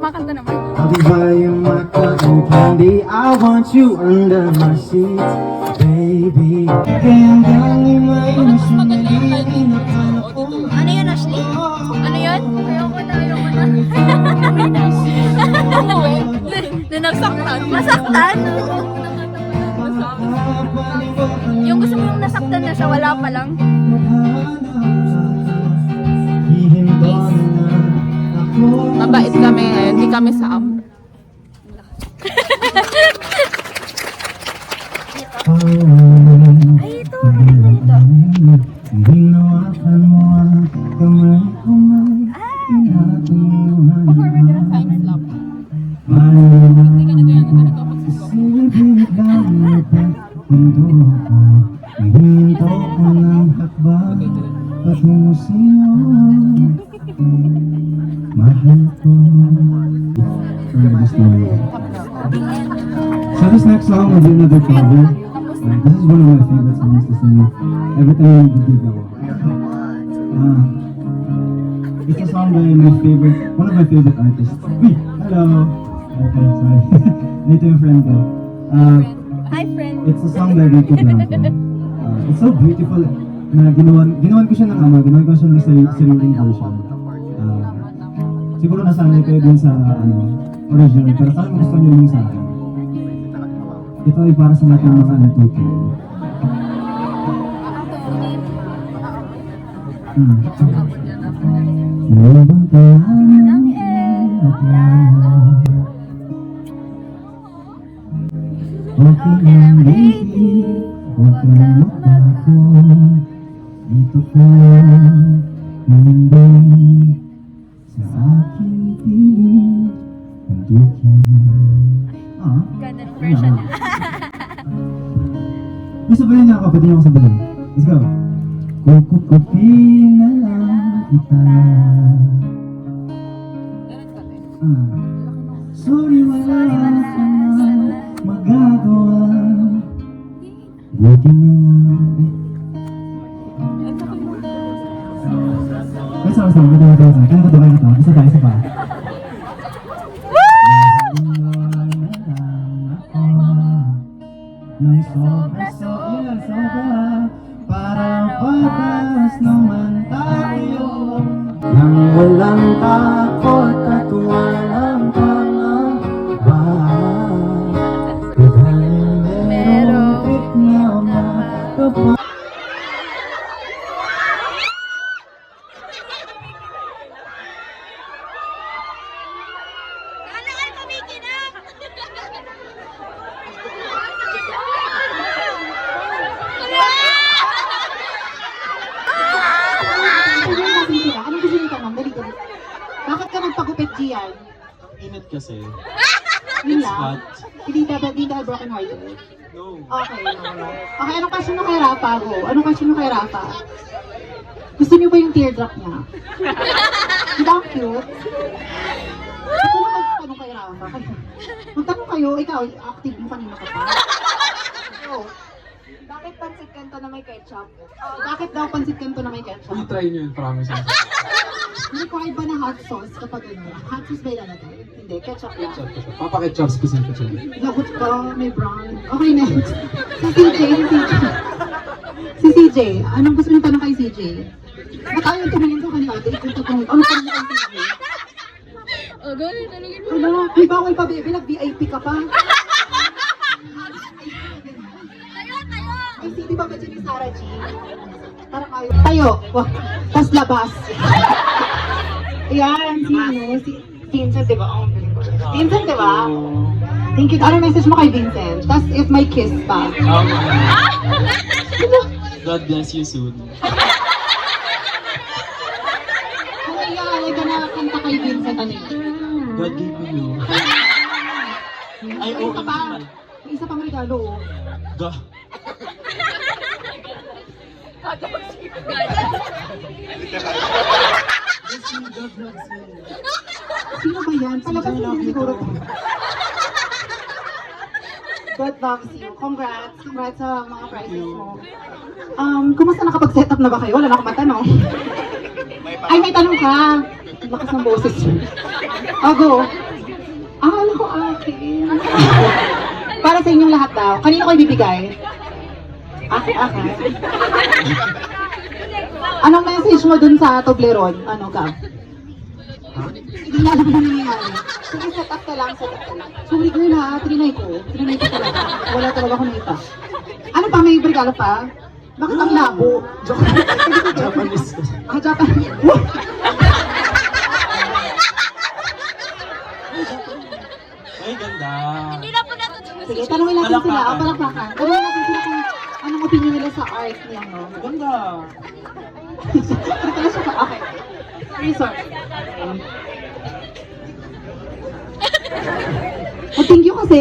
kumakanta naman. I'll be buying my cotton candy. I want you under my sheets, baby. Gandang may nasunalin na panahon. Ano yun, Ashley? Ano yun? Ayoko na. Nasaktan. Masaktan? Yung gusto mo yung nasaktan na siya, wala pa lang. Mabait kami ngayon, hindi kami sa amber. Ay, ito. Ito. Hinawakan mo ang kamay ko man. Performer ka ng Science Lab. Hindi ka na ganyan, nagkakapagsigaw. Silipin lang ito, mundo ko. Hinto ko ng hakbang patungo sa'yo. Mahal ko. So this next song will be another cover. This is one of my favorite songs to sing. Every time I do go. It's a song by one of my favorite artists. Uy! Hello! Okay, sorry. Dito yung friend ko. Hi, friend. It's a song by Rico Blanco. It's so beautiful na ginawan ko siya ng ginawan ko siya ng sariling version. Siguro nasanay kayo dun sa original, pero sana gusto niyo yung sa akin. Ito ay para sa natin mga natuto. Nabang tahanan okay lang, baby. Huwag kang magbago. Dito ka lang, hindi sa aking piling pantukin. Ganda ng version niya. Gusto ba yun na ako? Pwede niyo ako sabihin. Let's go. Kukupin na lang kita. Sorry, wala ka na magagawa. Buti na lang. Ay, sorry. Kaya ko to. Isa pa. Nang sobra parang patas naman tayo. Nang walang takot at walang pangamba. Dahil merong trip na makapag Ano ay kumikinang? Anong gusto niyo tanong? Dali. Bakit ka nagpagupit, Gian? Init kasi. Yun lang? Hot. Hindi dahil broken hearted? No. Okay. Okay, anong question mo kay Rafa? Go. Anong question mo kay Rafa? Gusto niyo ba yung teardrop niya? Di ba ang cute? Ito na magtanong kay Rafa. Magtanong kayo, ikaw, active mo kanina ka pa. Go. Bakit pansit kanto na may ketchup? Bakit daw pansit kanto na may ketchup? Uy, try nyo yun, promise. Required ba na hot sauce kapag ano? Hot sauce ba ilalagay? Hindi, ketchup lang. Papa-ketchup specific siya. Lagot ka, may brown. Okay, next. Si CJ. Anong gusto niyo tanong kay CJ? Ba't ayaw tumingin ko kanina? Ikot ko. Ano tanong niyo kay CJ? Oh, gawin, talagin mo. Ano? May bawal pa, baby. Nag-VIP ka pa. Ay, hindi ba ba dyan ni Sarah G? Parang ayaw. Tayo. Tas labas. Ayan, si Vincent, di ba? Oh, Vincent, di ba? Thank you. Ano message mo kay Vincent? Tas if may kiss pa. God bless you soon. Kung iaalay ka na kanta kay Vincent, ano yun? God gave me you. Ay, May isa pa. May isa pang regalo. Oh. God. Sino ba yan? Palabas mo din siguro. God loves you. Congrats. Congrats sa mga prizes mo. Kumusta nakapag-set up na ba kayo? Wala na akong matanong. Ay, may tanong ka. Lakas ng boses. Oh, go. Akala ko akin. Para sa inyong lahat daw. Kanino ko ibibigay? Akin. Anong message mo dun sa Toblerone? Ano, Gab? Hindi na alam mo nangyayari. Sige, set up ka lang. Sorry girl ha, trinay ko talaga. Wala talaga ako nakita. Ano pa, may regalo pa? Bakit ang labo? Japanese. Japanese. Ay, ganda. Hindi na po natutunan. Sige, tanongin natin sila. O, palakpakan. Tanongin natin sila kung anong opinion nila sa art niya, no? Ganda. Ito na siya. Okay. Sorry. Oh, thank you kasi.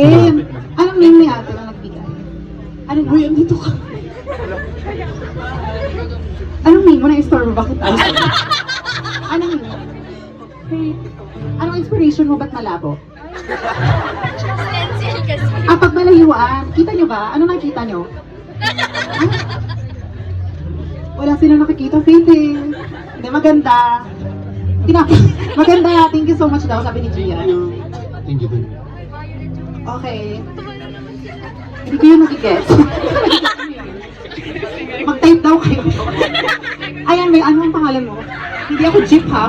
Anong name ni ate na nagbigay? Ano na? Uy, andito ka. Anong name mo na i-store mo? Bakit? Ay, sorry. Anong name? Anong inspiration mo? Ba't malabo? Stencil kasi. Pag malayuan, kita nyo ba? Ano nakita nyo? Wala sila nakikita, Faith eh. Hindi, maganda. Maganda, thank you so much daw, sabi ni Gia. Thank you. Okay. Hindi ko yun nakikets. Mag-type daw kayo. Ayan, may ano ang pangalan mo? Hindi ako jeep ha.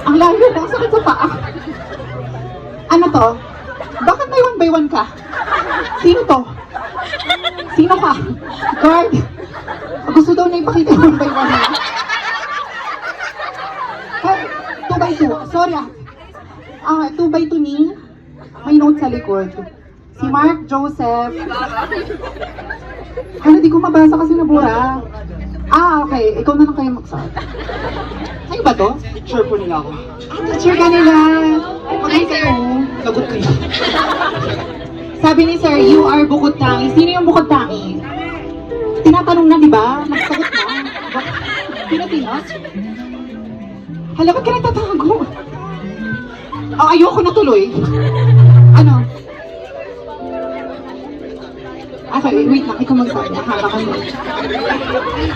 Ang layo ko, ang sakit sa paa. Ano to? Bakit may 1 by 1 ka? Sino to? Sino ka? Guard? Gusto daw na ipakita yung 1 by 1 niya. 2 by 2. Sorry ah. 2 by 2 ni. May note sa likod. Si Mark Joseph. Ano, di ko mabasa kasi nabura. Okay. Ikaw na lang kayo magsabi. Sa'yo ba to? Picture po nila ako. Teacher ka nila. Magaling kayo. Lagot kayo. Sabi ni Sir, you are bukod tangi. Sino yung bukod tangi? Tinatanong na, di ba? Nagsagot na. Pinatinat? Hala, ba't ka nagtatago? Ayoko na tuloy. Ano? Okay, wait lang. Ikaw magsabi. Akala ka mo.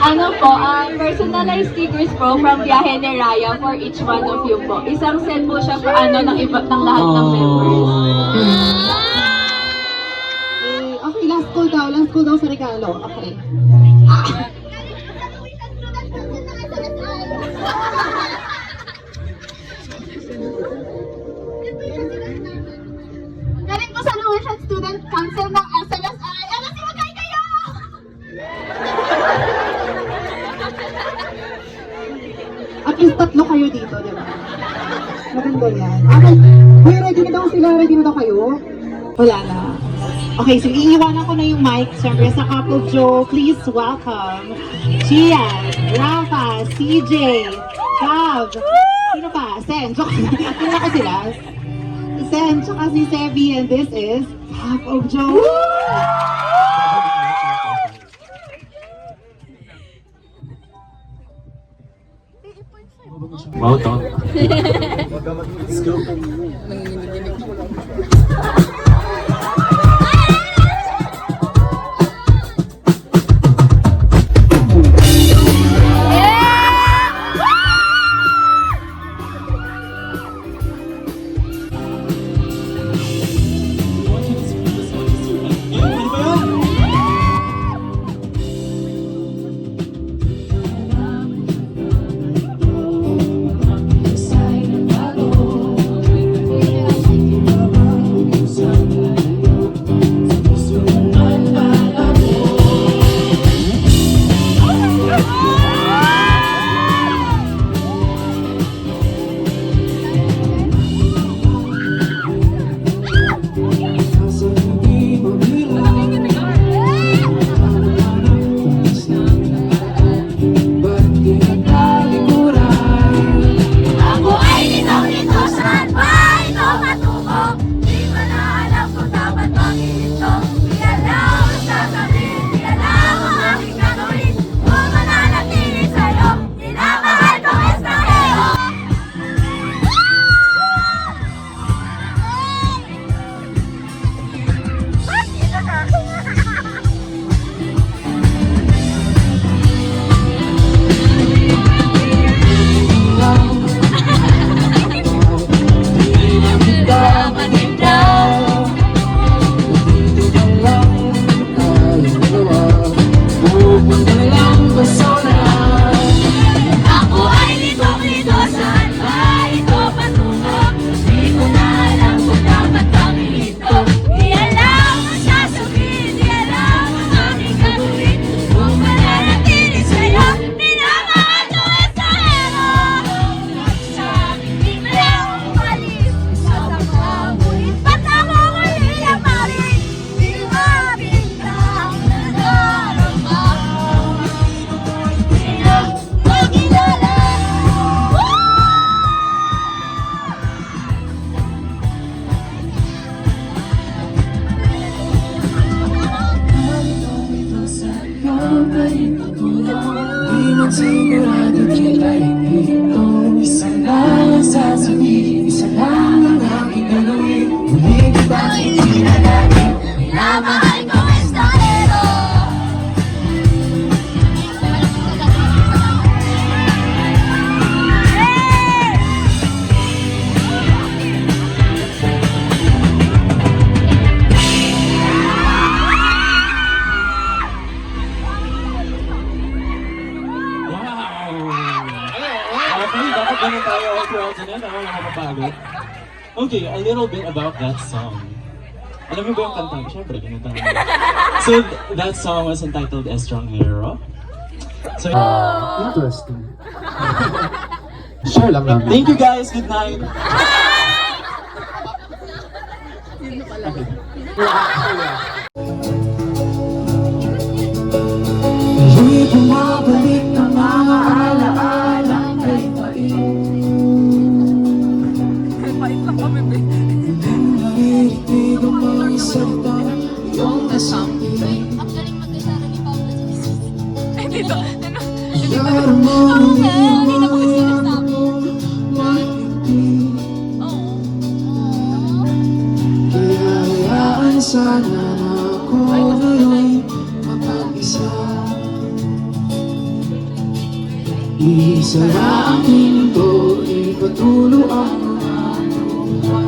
Ano po, personalized stickers po from Biyahe ni Raya for each one of you po. Isang set po siya po ng iba't ng lahat ng members. Okay, last call daw. Last call daw sa regalo. Okay. Galing po sa Lucian Student Council ng SLSI. Kasi magkay kayo! At least 3 kayo dito, di ba? Maganda yan. Okay. Kuya, ready na daw sila? Ready na daw kayo? Wala na. Okay, so iiwanan ko na yung mic. Siyempre sa Couple Joe, please welcome Gian, Rafa, CJ, Gav, sino pa? Sen. Sino ko sila? Sen, tsaka si Sebi, and this is Couple Joe. Wow, to. Let's go. lang mapapagod. Okay, a little bit about that song. Alam mo ba yung kanta? Siyempre, kinanta mo. So, that song was entitled Estranghero. So, Interesting. Share lang namin. thank you guys, good night! Di bumabalik ng mga alaala kay Pait. Nangiritig ang mga salita iyong nasampitin. Iyara mo ang iyong matindi. Kaya hayaan sana na ako ngayon'y mapag-isa. Isara ang pinto, ipatulo ang mga luha.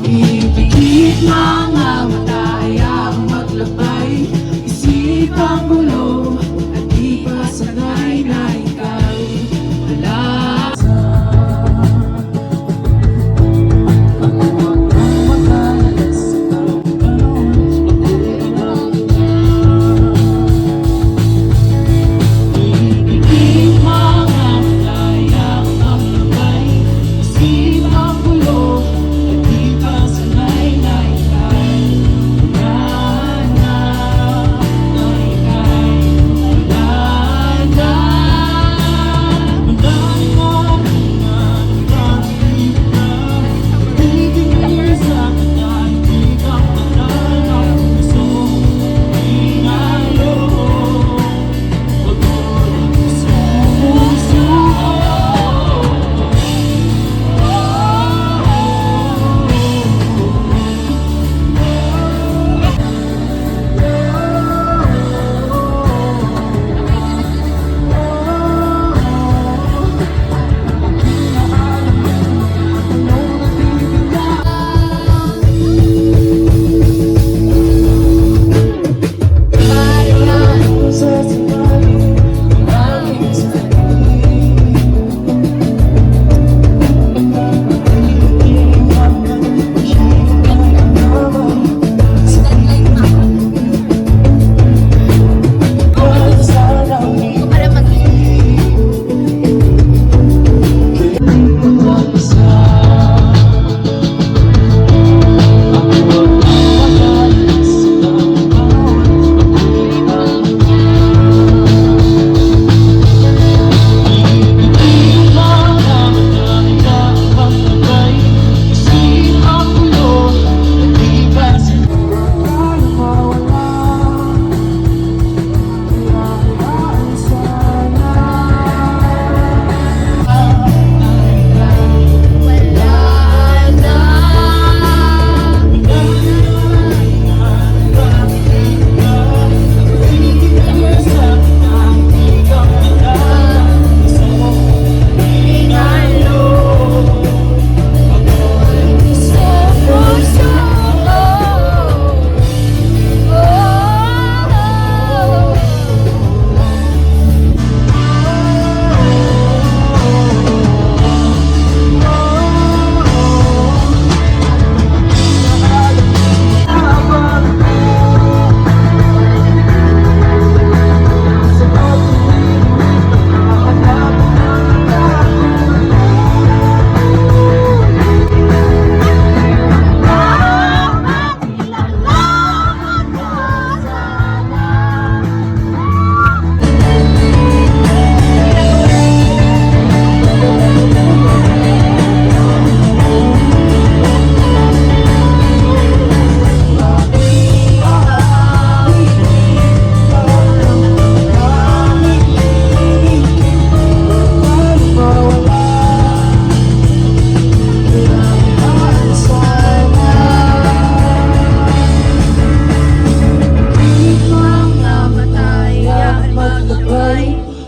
Ipikit mga mata, hayaang maglabay. Isip ang gulo, at di pa sanay na ika'y wala. Ang huwag kang makalas sa taong Ibigin mga malayang maglabay. Isip ang gulo, at di pa sanay na ika'y wala na. Na ika'y wala na. Madami mo ang marami na. Ibigin sa kanya, hindi ka panal ang gusto. Ingalo.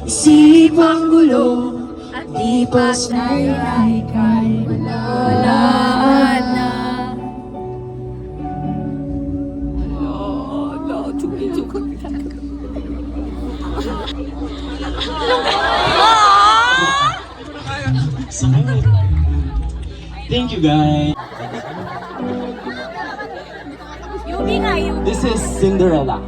Isip ang gulo, at di pa sanay na ika'y wala na. Sakit. Thank you, guys. This is Cinderella.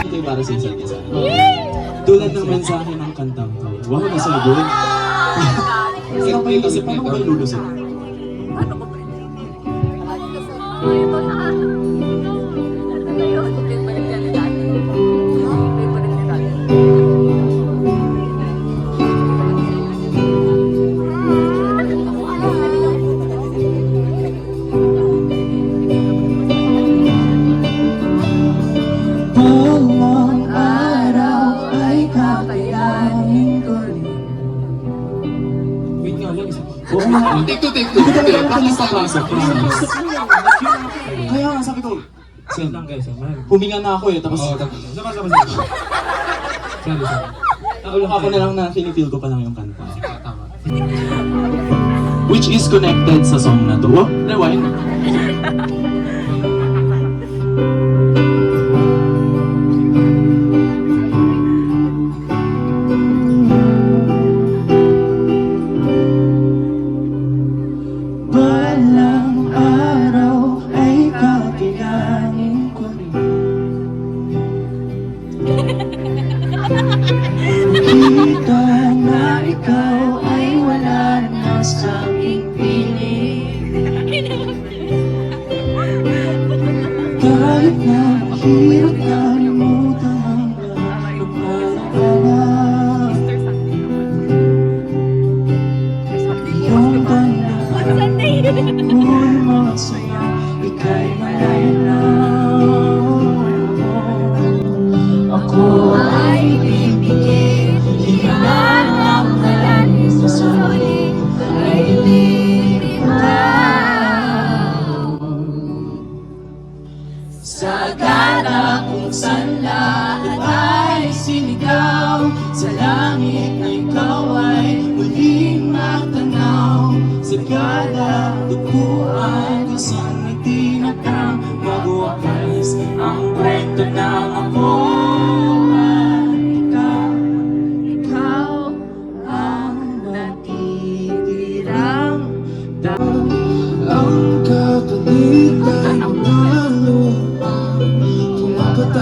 Ito yung para sa isa't isa. Tulad ng mensahe ng kantang to. Wow, nasa lagoy. Kasi paano ko ba ilulusot? Walang araw ay kakayanin ko rin. Wait nga lang, isa pa. Oo nga. Take two. Hindi ko talaga nakapasok. Kaya nga, sabi ko, Sen, huminga na ako eh, tapos... Sama. Sorry. Ako na lang na feel ko pa lang yung kanta. Which is connected sa song na to. Oh, rewind. Walang araw ay kakayanin ko rin. Kita na ikaw ay wala na sa aking piling. Kahit na mahirap kalimutan ang lahat ng alaala. Iyong tanda, ako'y masaya, ika'y malaya na. Ako ay bibigay, hiningan ang halanin sa sulit ay lilitaw. Sa gala kung saan lahat ay sinigaw, sa langit na ikaw ay muling matanaw. Sa gala duguan kung saan nagtinatang magwakas ang kwento ng ako at ikaw ang natitirang ang kapalitan ng mga lupang pumapatay.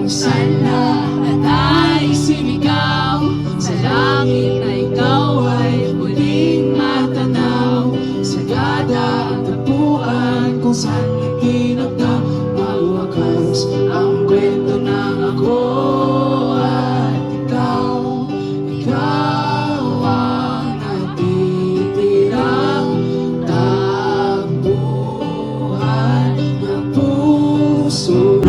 saan lahat ay simigaw, sa langit na ikaw ay muling matanaw, sagada ang tapuan kung saan itinagda, mawakas ang kwento ng ako at ikaw. Ikaw ang natitirang takbuhan ng puso.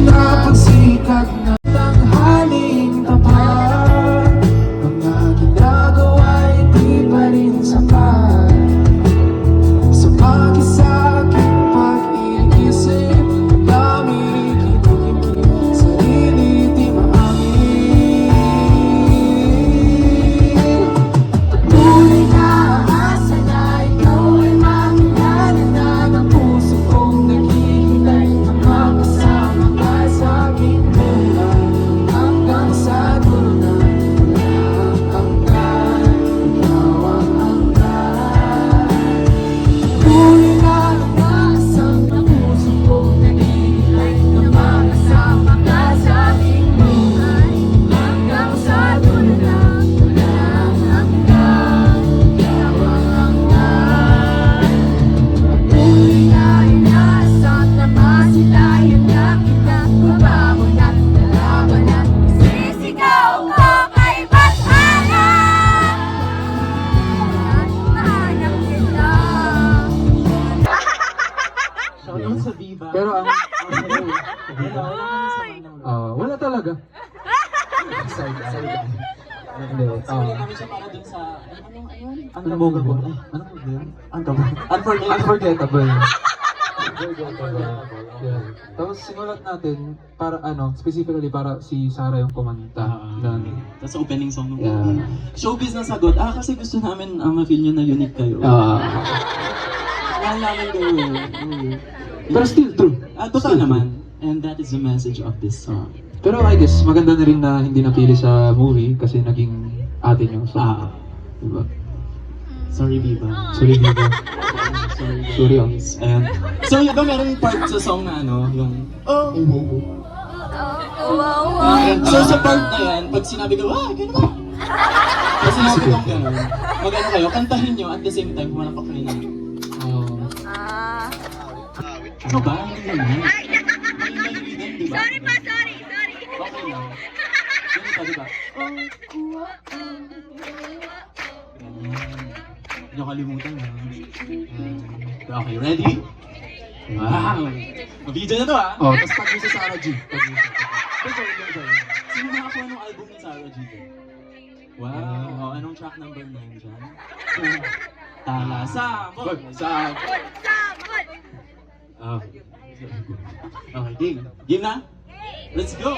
Napagsikat na tanghaling tapat, mga ginagawa di pa rin sapat. Sa pakisakit pag-iisip, dami kinikimkim, sarili di maamin. Tunay na asa na ikaw ay makilala na ng puso kong naghihintay na makasama ka sa aking buhay hanggang sa dulo na hanggan, ikaw ang hanggan. Tunay na asang ng puso kong naghihintay na makasama ka sa aking buhay hanggang sa dulo na hanggan, ikaw ang hanggan. Tunay na inasat na masilayan na kita, babangon at lalaban at isisigaw ko kay Bathala. Nahanap kita. Shoutout sa Viva. Pero ang wala talaga. Hindi. Sorry kami siya para dun sa... Ano mo ba? Ano mo ba? Unforgettable. Yeah. Tapos sinulat natin para specifically para si Sarah yung kumanta. That's the opening song ng Yeah. Showbiz na sagot. Kasi gusto namin ma-feel nyo na unique kayo. Mahal namin kayo. Pero still true. Totoo naman. And that is the message of this song. Pero I guess maganda na rin na hindi napili sa movie kasi naging atin yung song. Diba? Sorry, Viva. Sorry, Viva. Sorry, guys. Ayan. So, ba meron part sa song na yung... So, sa part na yan, pag sinabi ko, gano'n ba? Pag sinabi ko gano'n, mag-ano kayo, kantahin nyo at the same time, kumalapak kayo na. Ano ba? Hindi naman. Sorry pa, sorry. Okay lang. Ganun pa, diba? Hindi nyo kalimutan na. Okay, ready? Wow! Mabidyo na to Tapos pag sa Sarah G. Sino nakakuha ng album ni Sarah G? Wow! Anong track number 9 dyan? Talasambol! Okay, game. Game na? Let's go!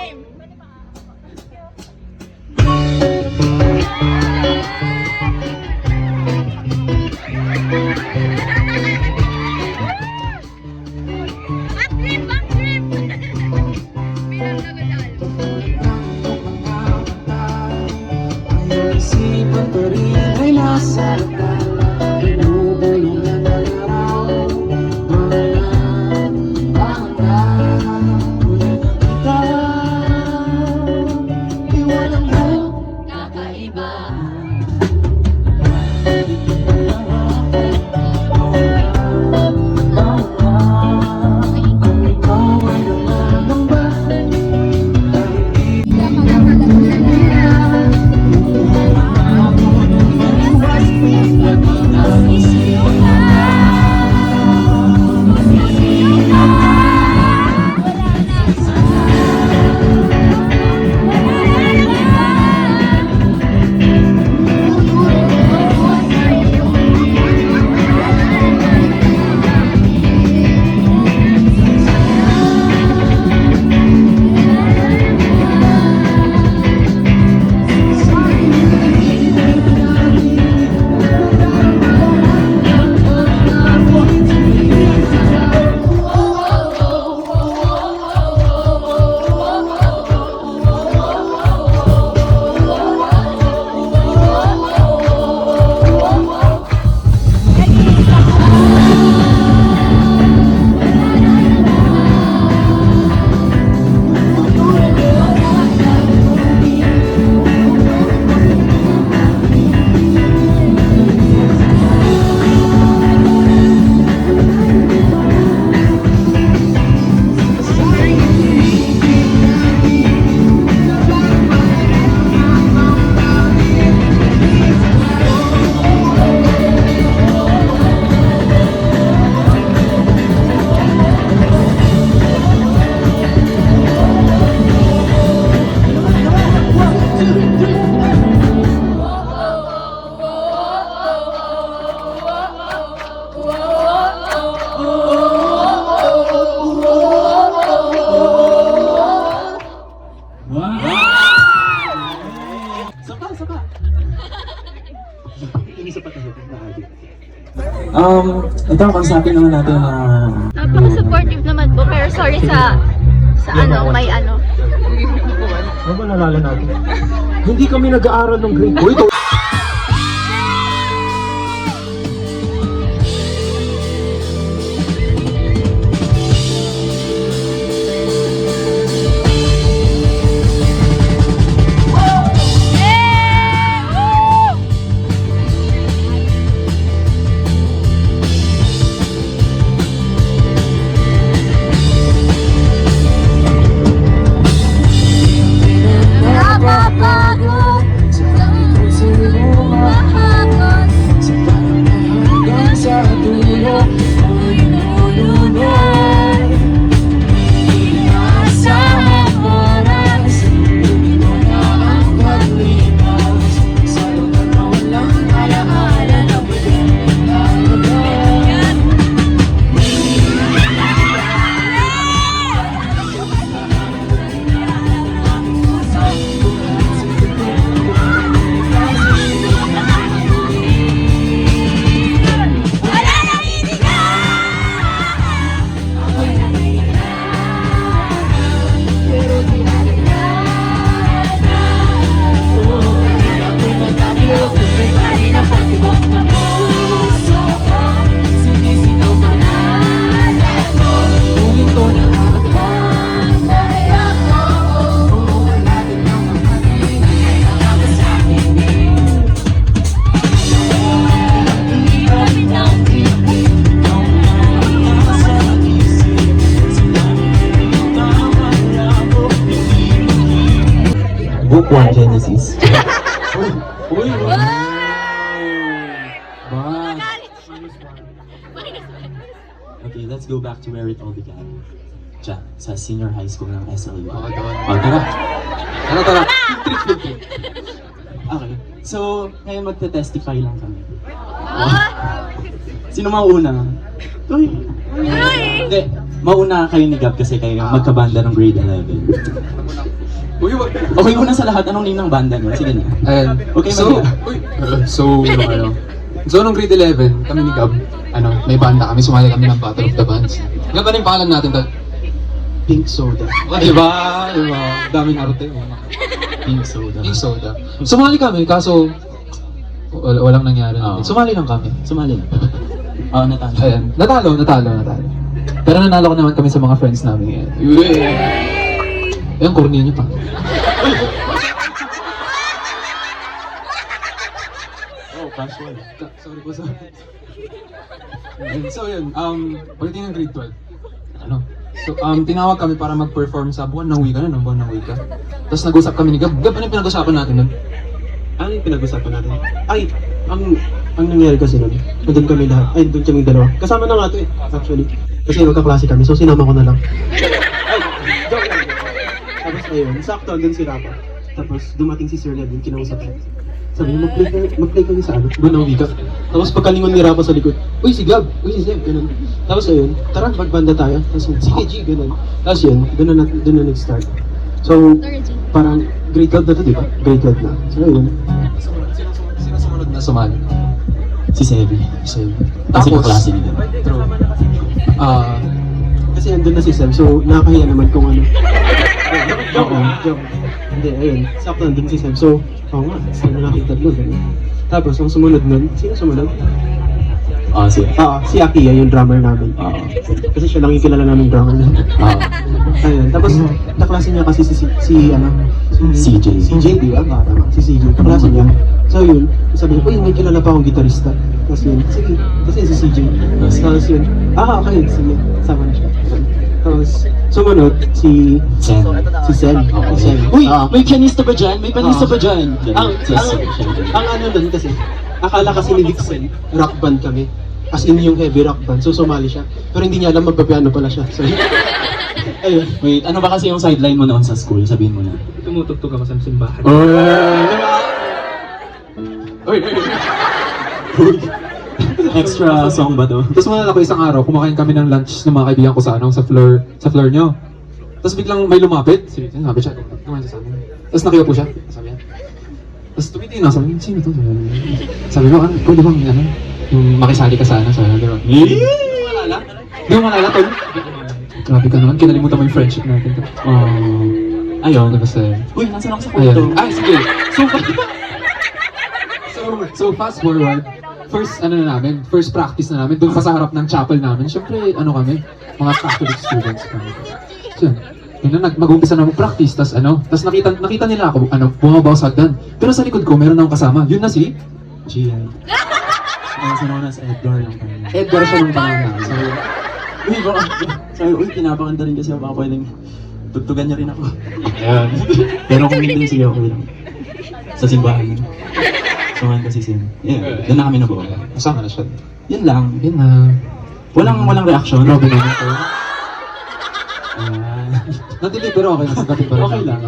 Ito, kausapin naman natin na... Napaka-supportive naman po, pero sorry sa may ano. Ano ba nalala natin? Hindi kami nag-aaral ng grade 4. Napapagod sa daming puso mahakot sa hanggang sa dulo ako'y nalulunod. Inaasahang oras, lumino na ang paglipas sa lugar na walang alaala na walang lalabas. Book 1, Genesis. Uy! Okay, let's go back to where it all began. Diyan, sa senior high school ng SLU. Tara! Tara! Okay, so ngayon magte-testify lang kami. Sino mauna? Uy! Hindi, mauna kayo ni Gab kasi kayo magkabanda ng grade 11. Okay, una sa lahat, anong name ng banda niyo? Sige na. Ayan. Okay, So, Manila. so nung grade 11, kami ni Gab, may banda kami, sumali kami ng Battle of the Bands. Gab, ano yung pangalan natin doon? Pink Soda. Diba? Daming arte. Pink Soda. Pink Soda. Sumali kami, kaso walang nangyari natin. Sumali lang kami. Sumali lang. Oo, natalo. Ayan. Natalo. Pero nanalo ko naman kami sa mga friends namin. Ayan, corny niyo pa. Oh, casual. Sorry po, sorry. So yun, pagdating ng grade 12, So, tinawag kami para mag-perform sa buwan ng wika Tapos nag-usap kami ni Gab. Gab, ano yung pinag-usapan natin nun? Ano yung pinag-usapan natin? Ay, ang nangyari kasi nun, doon kami lahat, doon kami dalawa. Kasama na nga ito actually. Kasi magkaklase kami, so sinama ko na lang. Ay, joke lang. Tapos ayun, sakto, doon si Rafa. Tapos dumating si Sir Levin, kinausap siya. Sabi niya, mag-play kayo sa buwan ng wika. Tapos pagkalingon ni Rafa sa likod, uy si Gab, uy si Zeb, ganun. Tapos ayun, tara, magbanda tayo. Tapos sige G, ganun. Tapos yun, doon na nag-start. So, parang grade 12 na to, di ba? Grade 12 na. So ayun. Sino sumunod na sumali? Si Sebi. Kasi Kasi kaklase ni Gab. True. Kasi andun na si Sam, so nakakahiya naman kung ano. Joke. Hindi, ayun. Sakto andun si Sam. So, oo nga, saan na nakita doon, gano'n. Tapos, ang sumunod nun, sino sumunod? Si Akiya, yung drummer namin. Kasi siya lang yung kilala namin drummer namin. Ayun. Tapos, kaklase niya kasi CJ. CJ, di ba? Tama. Si CJ, kaklase niya. So yun, sabi niya, uy, may kilala pa akong gitarista. Tapos yun, sige, kasi si CJ. Tapos yun, okay, sige, sama na siya. Tapos, sumunod, si Sen. Uy, may pianista ba dyan? May pianista ba dyan? Ang ano nun kasi, akala kasi ni Dixon, rock band kami. As in yung heavy rock band, so sumali siya. Pero hindi niya alam magpapiano pala siya. So, ayun. Wait, ano ba kasi yung sideline mo noon sa school? Sabihin mo na. Tumutugtog ako sa simbahan. Extra song ba to? Tapos maalala ko isang araw, kumakain kami ng lunch ng mga kaibigan ko sa floor nyo. Tapos biglang may lumapit. Sabi siya, kumain siya sa amin. Tapos nakiyupo siya. Sabi niya. Tapos tumitingin na, sabi niya, sino to? Sabi ko, ikaw di ba Yung makisali ka sana, di ba? Malala? Di mo malala, tol? Grabe ka naman, kinalimutan mo yung friendship natin. Ayun. Diba sa'yo? Uy, nasaan ako sa kwarto? Ayun. Ay, sige. So fast forward, first practice na namin, doon pa sa harap ng chapel namin. Siyempre, kami, mga Catholic students kami. So, yun na, mag-umpisa na mag-practice, tas nakita nila ako, bumabaw sa hagdan. Pero sa likod ko, meron akong kasama. Yun na si Gian. Sinuna sa Edgar lang kami. Edgar siya nung pangalan. So, Uy, pinapakanta rin kasi ako, baka pwedeng tugtugan niya rin ako. ayan. Pero kung hindi, sige, okay lang. Sa simbahan. Sumahan kasi sin. Yeah, doon na kami nabuo. Saan ka na siya? Yan lang. Yun na. Walang reaction. Grabe naman to. Ah. Natilig pero okay na. Nagkatid pa rin. Okay lang.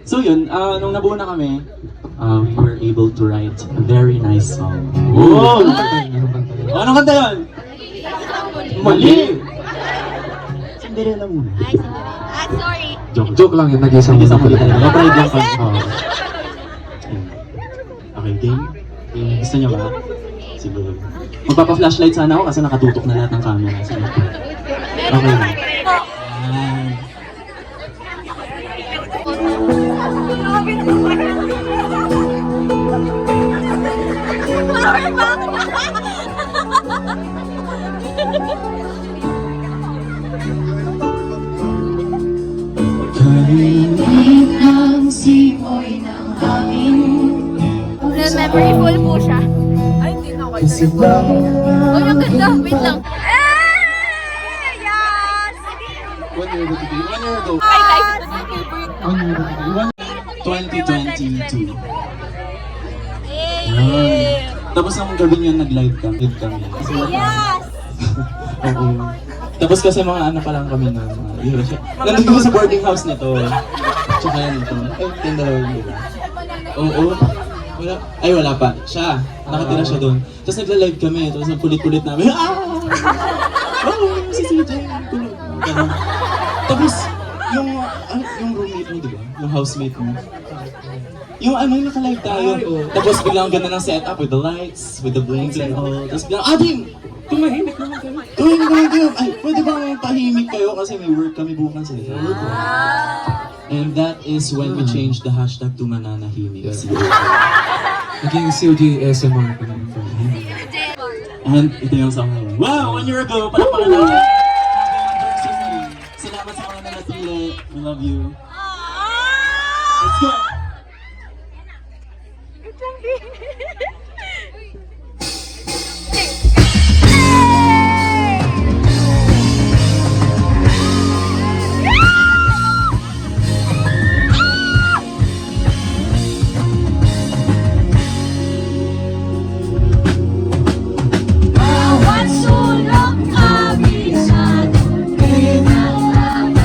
So yun, nung nabuo na kami, we were able to write a very nice song. Wow! Anong kanta yun? Mali! Cinderella muna. sorry. Joke lang yun. Nag-isang Nag-isang muna muna. talaga. Napride lang kami. Oo. Okay, game? Gusto niyo ba? Sige. Magpapa-flashlight sana ako kasi nakatutok na lahat ng camera. Sige. Okay lang. Memory full po siya. Ay, hindi na kayo. Oh, yung ganda. Wait lang. Yes! 1 year ago. Hi, guys. 2022. Tapos nung gabi niya nag-live kami. Kasi, Yes! oo. Tapos kasi mga ano pa lang kami na. Nandun kami sa boarding house nito. Tsaka yan ito. Ay, yung dalawa nila. Oo. Wala. Ay, wala pa. Siya. Nakatira siya doon. Tapos nagla-live kami. Tapos nagkulit-kulit namin. Oh, si CJ. Tulog. Ganun. Tapos, yung roommate mo, di ba? Yung housemate mo. Yung naka-live tayo. Tapos biglang ang ganda ng setup with the lights, with the blinks and all. Tapos biglang, Ading! Tumahimik naman kami. Tumahimik kayo. Ay, pwede bang tahimik kayo kasi may work kami bukas eh. And that is when we changed the hashtag to Mananahimik. Naging COG SMR ka naman. And ito yung song na yun. Wow! 1 year ago, pala namin. Salamat sa mga nanatili. We love you. Let's go! Bawat sulok kabisado, pinaglalaro.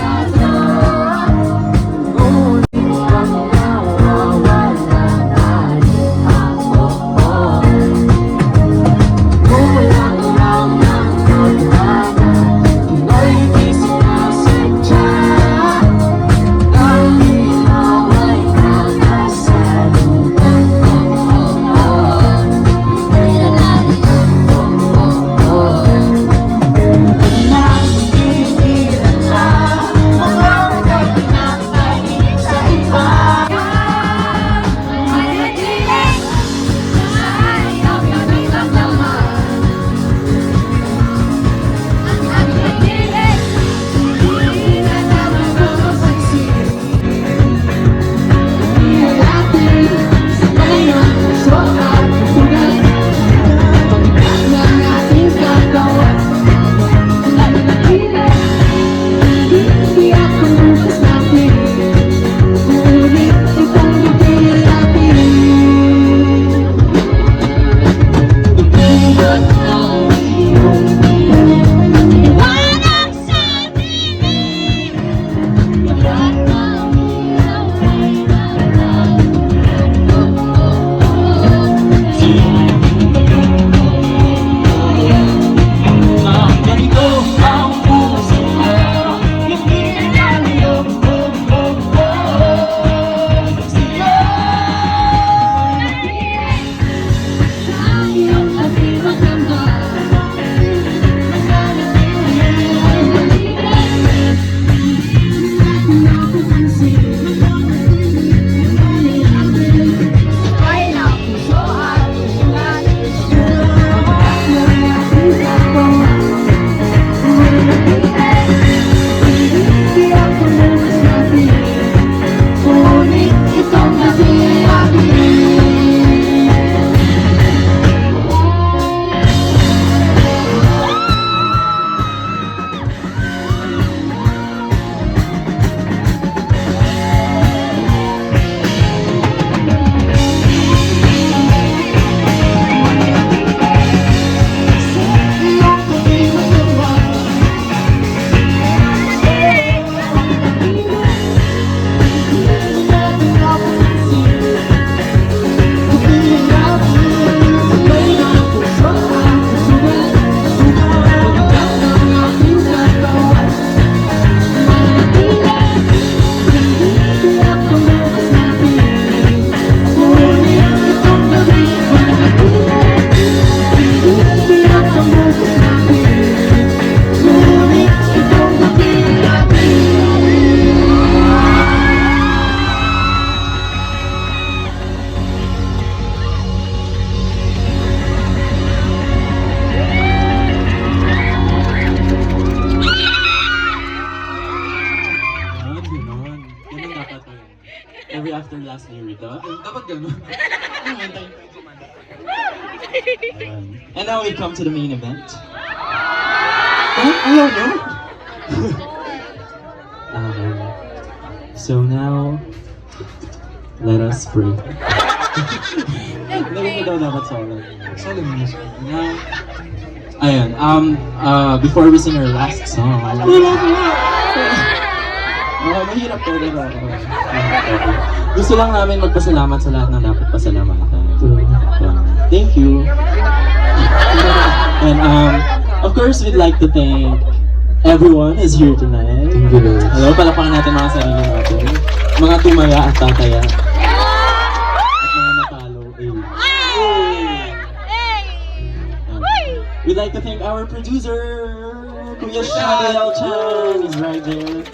after last lyric, ah. Dapat ganun. And now we come to the main event. Ayaw nyo? Okay. So now, let us pray. Lagyan mo daw dapat solid. Solemn music. Now, ayun, before we sing our last song, mahirap to, diba? Gusto lang namin magpasalamat sa lahat ng dapat pasalamatan. Thank you. And of course, we'd like to thank everyone who's here tonight. Thank you, guys. Hello, palapakan natin mga sarili natin. Mga tumaya at tataya. At mga natalo. We'd like to thank our producer, Kuya Shadel Chan. He's right there.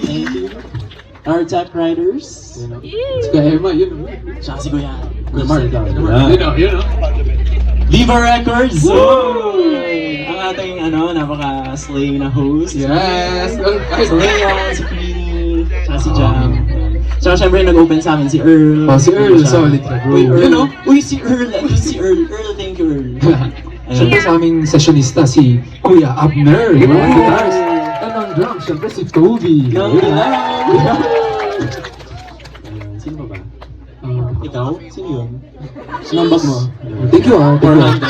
Thank you. Our tech writers. You know. Si Kuya Emma, yun. Siya si Kuya. Kuya Mark. Yun. Viva Records! Ang ating napaka-slay na host. Yes! Slay yan, si Queenie, tsaka si Jam. Tsaka syempre nag-open sa amin si Earl. Si Earl, solid ka, bro. Uy, Earl, Uy, si Earl. Andun si Earl. Earl, thank you, Earl. Siyempre sa aming sessionista, si Kuya Abner. Yung mga guitars. And on drums, siyempre si Toby. Sino ba? Ikaw? Sino yun? Sinambak mo? Thank you, 400.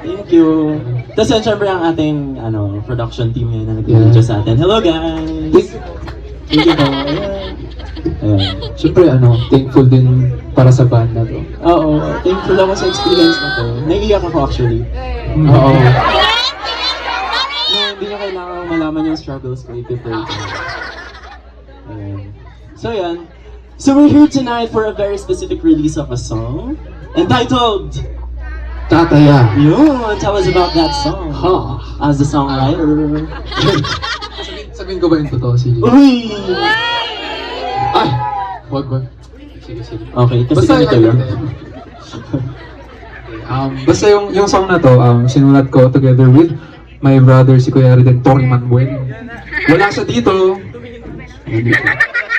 Thank you. Tapos yun, syempre ang ating production team ngayon na nag-video sa atin. Hello guys! Thank you po. Ayan. Siyempre, thankful din para sa band na to. Oo, thankful ako sa experience na to. Naiiyak ako actually. Oo. Hindi na kailangan malaman yung struggles ko i-prepare ko. So yan. So we're here tonight for a very specific release of a song entitled Tataya. Yun, tell us about that song. As the songwriter. Sabihin ko ba yung totoo? Sige. Uy! Ay! Wag. Sige. Okay, kasi Basta ganito lang. Basta yung song na to, sinulat ko together with my brother si Kuya Redentor Manuel. Wala siya dito.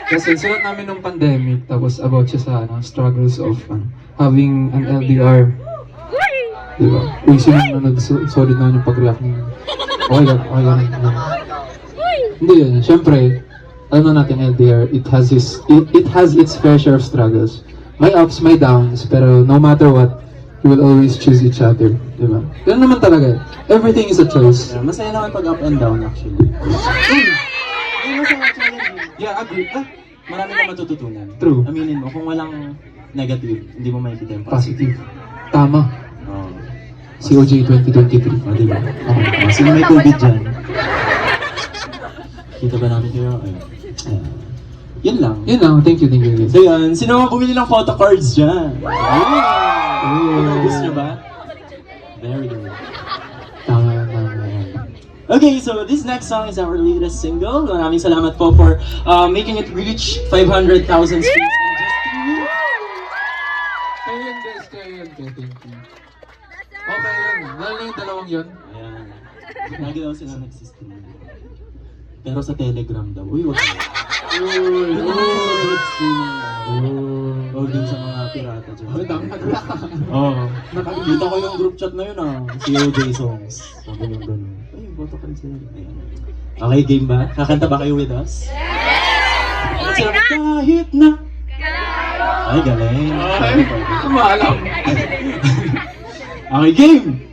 Kasi sinulat namin nung pandemic, tapos about siya sa struggles of having an LDR. Diba? Uy, sino na nag-solid na yung pag-react niya. Okay lang. Hindi yun, syempre, natin LDR, it has its fair share of struggles. May ups, may downs, pero no matter what, we will always choose each other, di ba? Ganun naman talaga. Everything is a choice. Yeah, masaya naman pag up and down actually. Yeah, agree. Marami ka matututunan. True. Aminin mo, kung walang negative, hindi mo makikita yung Positive. Tama. Oh. COJ 2023. O, diba? Sino may COVID dyan? Kita ba namin kayo? Yun lang. Yun lang, thank you guys. So yun, sino mga bumili ng photo cards dyan? Gusto nyo ba? Very good. Tama. Okay, so this next song is our latest single. Maraming salamat po for making it reach 500,000 streams in just 2 weeks. Kaya yun guys, thank you. Okay yun, lalo na yung dalawang yun. Ayan. Lagi daw sila nagsistream. Pero sa Telegram daw. Uy, wag na. Huwag din sa mga pirata dyan. Oo. Nakikita ko yung group chat na yun si OJ Songs. Sabi yung gano'n. Ay, boto ka rin sila. Ayan. Okay, game ba? Kakanta ba kayo with us? Yes! Kahit na. Ay, galing. Maalam. Okay, game!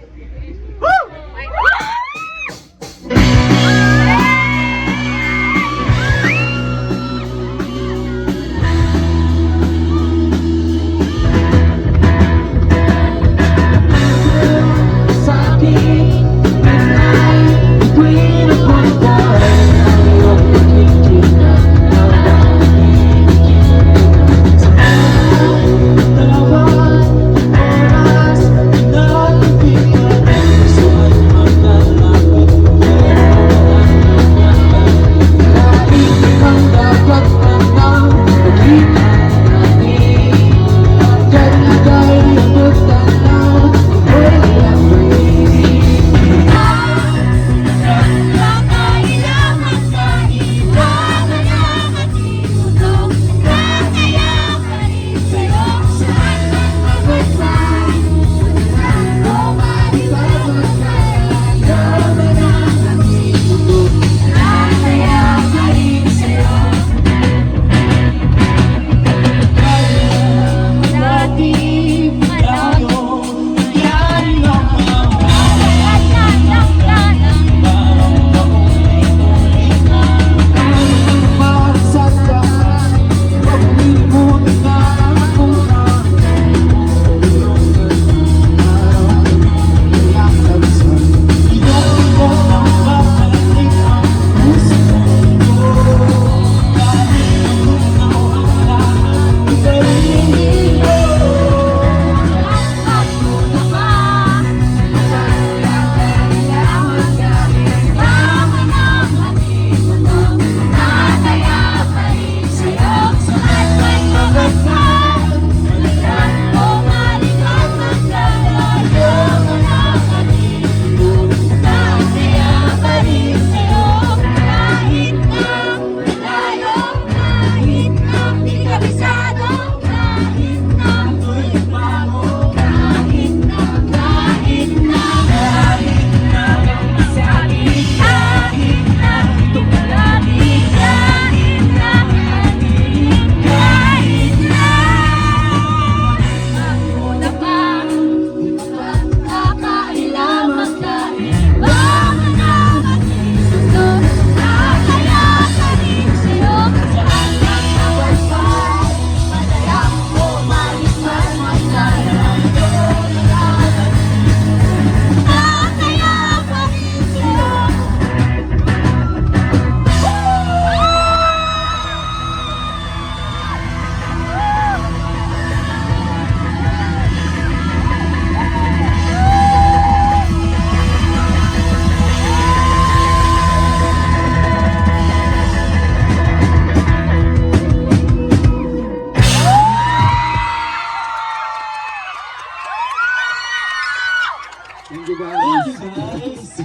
Thank you guys.